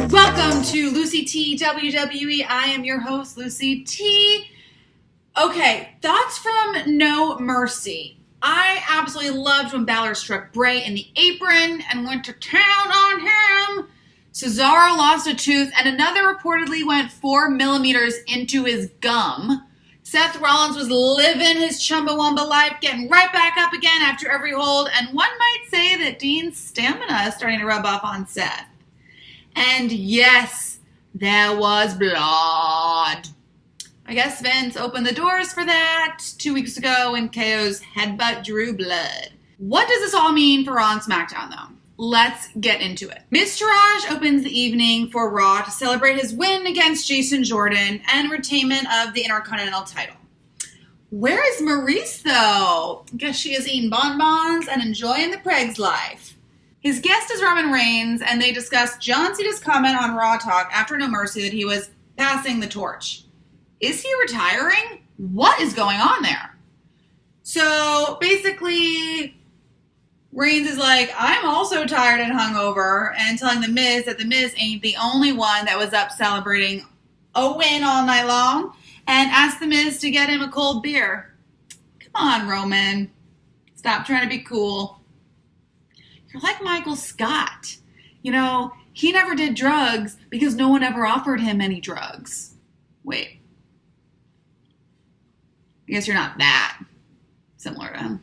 Welcome to LucyTWWE. I am your host, Lucy T. Okay, thoughts from No Mercy. I absolutely loved when Balor struck Bray in the apron and went to town on him. Cesaro lost a tooth and another reportedly went 4 millimeters into his gum. Seth Rollins was living his Chumbawamba life, getting right back up again after every hold, and one might say that Dean's stamina is starting to rub off on Seth. And yes, there was blood. I guess Vince opened the doors for that 2 weeks ago when KO's headbutt drew blood. What does this all mean for Raw and SmackDown, though? Let's get into it. Miztourage opens the evening for Raw to celebrate his win against Jason Jordan and retainment of the Intercontinental title. Where is Maurice, though? I guess she is eating bonbons and enjoying the Preg's life. His guest is Roman Reigns, and they discuss John Cena's comment on Raw Talk after No Mercy that he was passing the torch. Is he retiring? What is going on there? So basically, Reigns is like, I'm also tired and hungover, and telling The Miz that The Miz ain't the only one that was up celebrating a win all night long, and asks The Miz to get him a cold beer. Come on, Roman. Stop trying to be cool. You're like Michael Scott. You know, he never did drugs because no one ever offered him any drugs. Wait. I guess you're not that similar to him.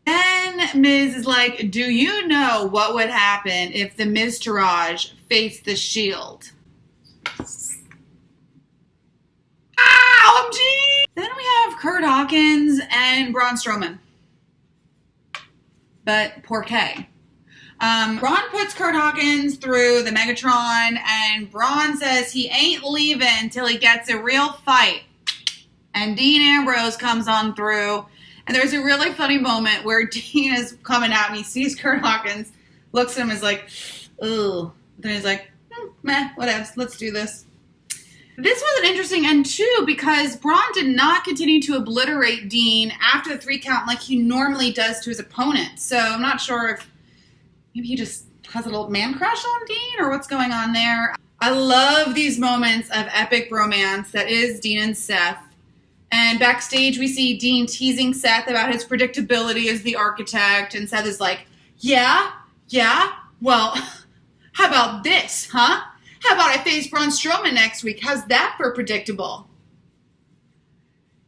Then Miz is like, do you know what would happen if the Miztourage faced the Shield? OMG! Then we have Kurt Hawkins and Braun Strowman. But poor K. Braun puts Kurt Hawkins through the Megatron, and Braun says he ain't leaving till he gets a real fight. And Dean Ambrose comes on through, and there's a really funny moment where Dean is coming out and he sees Kurt Hawkins, looks at him and is like, ugh. Then he's like, meh, whatever, let's do this. This was an interesting end, too, because Braun did not continue to obliterate Dean after the 3 count like he normally does to his opponent. So I'm not sure if maybe he just has a little man crush on Dean or what's going on there. I love these moments of epic romance that is Dean and Seth. And backstage, we see Dean teasing Seth about his predictability as the architect. And Seth is like, yeah, well, how about this, huh? How about I face Braun Strowman next week? How's that for predictable?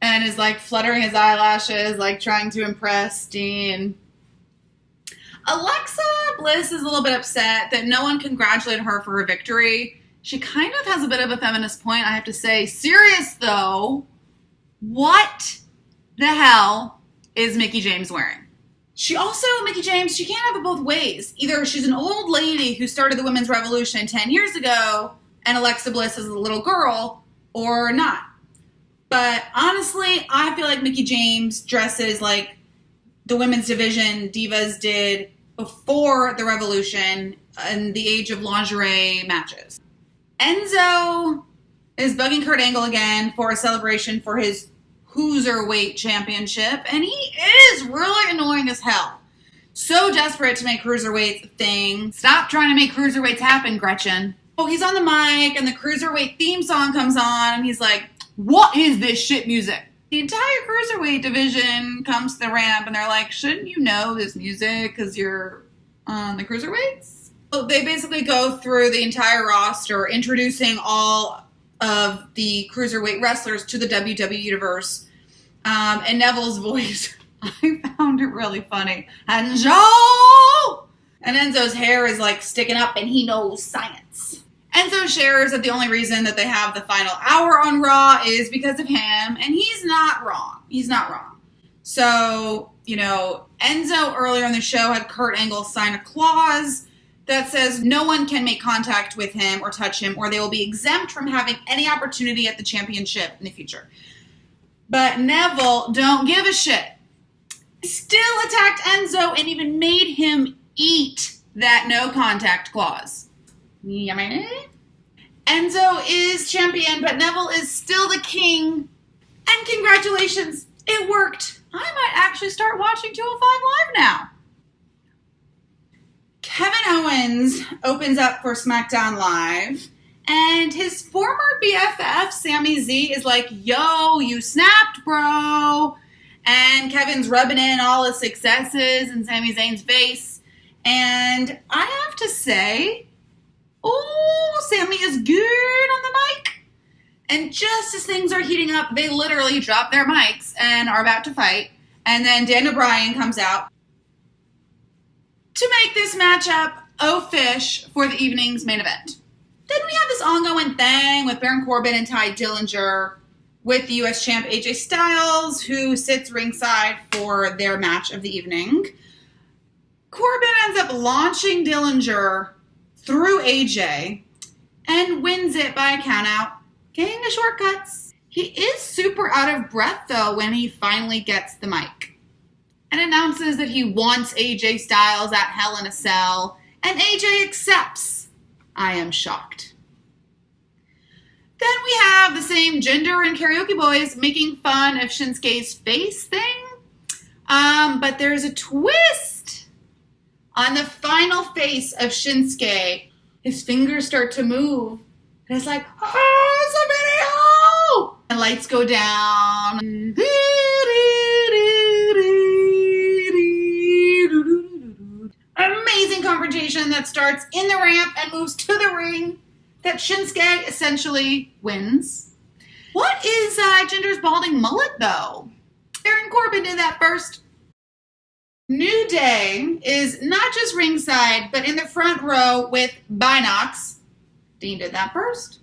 And is like fluttering his eyelashes, like trying to impress Dean. Alexa Bliss is a little bit upset that no one congratulated her for her victory. She kind of has a bit of a feminist point, I have to say. Serious, though. What the hell is Mickie James wearing? Mickie James, she can't have it both ways. Either she's an old lady who started the women's revolution 10 years ago, and Alexa Bliss is a little girl, or not. But honestly, I feel like Mickie James dresses like the women's division divas did before the revolution in the age of lingerie matches. Enzo is bugging Kurt Angle again for a celebration for his Cruiserweight Championship, and he is really annoying as hell. So desperate to make Cruiserweights a thing. Stop trying to make Cruiserweights happen, Gretchen. Oh, he's on the mic, and the Cruiserweight theme song comes on, and he's like, what is this shit music? The entire Cruiserweight division comes to the ramp, and they're like, shouldn't you know this music because you're on the Cruiserweights? So they basically go through the entire roster, introducing all of the Cruiserweight wrestlers to the WWE Universe. And Neville's voice, I found it really funny. Enzo! And Enzo's hair is like sticking up and he knows science. Enzo shares that the only reason that they have the final hour on Raw is because of him, and he's not wrong. He's not wrong. So, you know, Enzo earlier in the show had Kurt Angle sign a clause that says no one can make contact with him or touch him, or they will be exempt from having any opportunity at the championship in the future. But Neville don't give a shit. He still attacked Enzo and even made him eat that no contact clause. Yummy. Enzo is champion, but Neville is still the king. And congratulations, it worked. I might actually start watching 205 Live now. Kevin Owens opens up for Smackdown Live, and his former BFF, Sami Z, is like, yo, you snapped, bro. And Kevin's rubbing in all his successes in Sami Zayn's face. And I have to say, oh, Sami is good on the mic. And just as things are heating up, they literally drop their mics and are about to fight. And then Daniel Bryan comes out to make this matchup fish for the evening's main event. Then we have this ongoing thing with Baron Corbin and Ty Dillinger with the U.S. champ AJ Styles, who sits ringside for their match of the evening. Corbin ends up launching Dillinger through AJ and wins it by a countout, getting the shortcuts. He is super out of breath, though, when he finally gets the mic and announces that he wants AJ Styles at Hell in a Cell, and AJ accepts. I am shocked. Then we have the same Jinder and Karaoke Boys making fun of Shinsuke's face thing, but there's a twist. On the final face of Shinsuke, his fingers start to move, and it's like, oh, it's a video! And lights go down. Amazing confrontation that starts in the ramp and moves to the ring that Shinsuke essentially wins. What is Jinder's balding mullet, though? Baron Corbin did that first. New Day is not just ringside, but in the front row with Binocs. Dean did that first.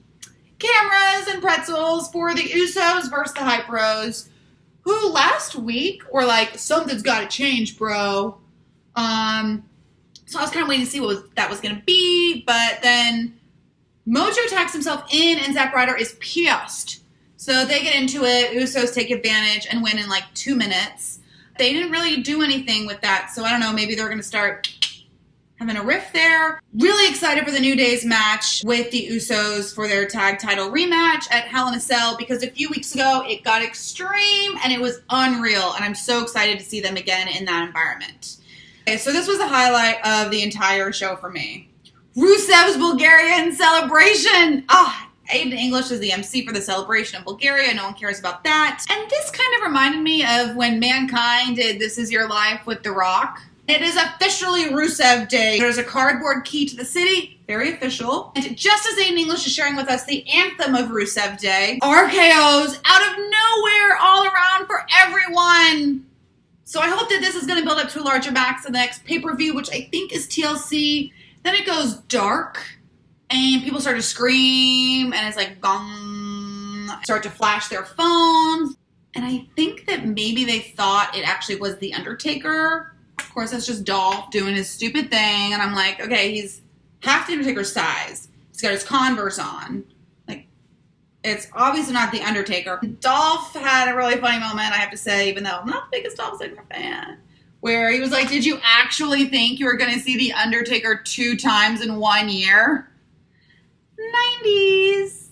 Cameras and pretzels for the Usos versus the Hype Bros, who last week were like, something's got to change, bro. So I was kind of waiting to see what that was going to be, but then Mojo attacks himself in, and Zack Ryder is pissed. So they get into it. Usos take advantage and win in like 2 minutes. They didn't really do anything with that, so I don't know, maybe they're going to start having a riff there. Really excited for the New Day's match with the Usos for their tag title rematch at Hell in a Cell, because a few weeks ago it got extreme and it was unreal, and I'm so excited to see them again in that environment. Okay, so this was the highlight of the entire show for me. Rusev's Bulgarian celebration! Aiden English is the MC for the celebration in Bulgaria. No one cares about that. And this kind of reminded me of when Mankind did This Is Your Life with The Rock. It is officially Rusev Day. There's a cardboard key to the city. Very official. And just as Aiden English is sharing with us the anthem of Rusev Day, RKO's out of nowhere all around for everyone. So I hope that this is going to build up to a larger max in the next pay-per-view, which I think is TLC. Then it goes dark. And people start to scream, and it's like gong, start to flash their phones. And I think that maybe they thought it actually was The Undertaker. Of course, that's just Dolph doing his stupid thing. And I'm like, okay, he's half The Undertaker's size. He's got his Converse on. Like, it's obviously not The Undertaker. Dolph had a really funny moment, I have to say, even though I'm not the biggest Dolph Ziggler fan, where he was like, did you actually think you were going to see The Undertaker 2 times in 1 year? 90s.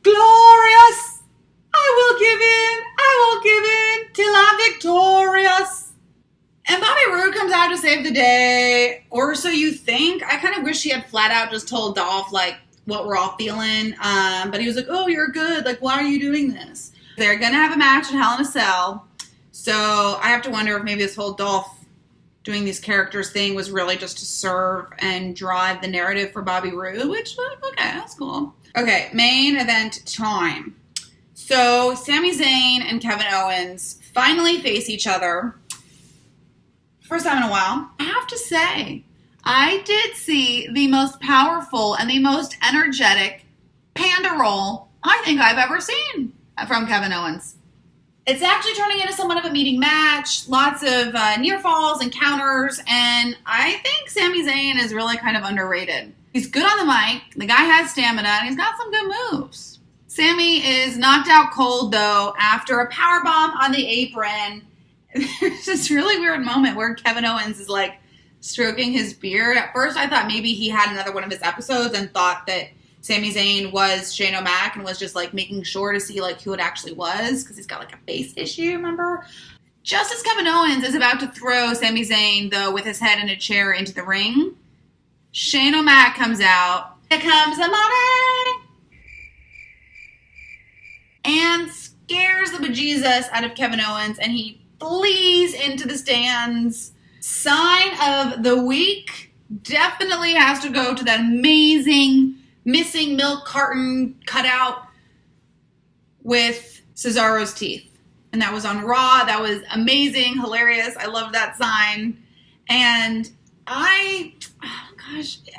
Glorious. I will give in till I'm victorious. And Bobby Roode comes out to save the day, or so you think. I kind of wish he had flat out just told Dolph like what we're all feeling. But he was like, oh, you're good. Like, why are you doing this? They're going to have a match in Hell in a Cell. So I have to wonder if maybe this whole Dolph doing these characters thing was really just to serve and drive the narrative for Bobby Roode, which, okay, that's cool. Okay, main event time. So Sami Zayn and Kevin Owens finally face each other. First time in a while. I have to say, I did see the most powerful and the most energetic panda roll I think I've ever seen from Kevin Owens. It's actually turning into somewhat of a meeting match, lots of near falls and counters, and I think Sami Zayn is really kind of underrated. He's good on the mic, the guy has stamina, and he's got some good moves. Sami is knocked out cold, though, after a powerbomb on the apron. There's this really weird moment where Kevin Owens is like stroking his beard. At first, I thought maybe he had another one of his episodes and thought that Sami Zayn was Shane O'Mac and was just like making sure to see like who it actually was, because he's got like a face issue, remember? Just as Kevin Owens is about to throw Sami Zayn, though, with his head in a chair into the ring, Shane O'Mac comes out. Here comes the money! And scares the bejesus out of Kevin Owens, and he flees into the stands. Sign of the week definitely has to go to that amazing missing milk carton cutout with Cesaro's teeth. And that was on Raw. That was amazing, hilarious. I loved that sign. And I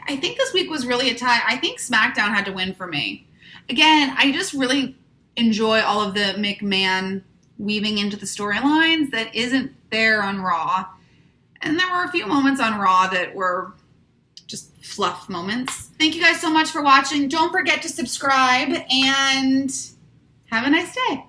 think this week was really a tie. I think Smackdown had to win for me. Again, I just really enjoy all of the McMahon weaving into the storylines that isn't there on Raw. And there were a few moments on Raw that were just fluff moments. Thank you guys so much for watching. Don't forget to subscribe and have a nice day.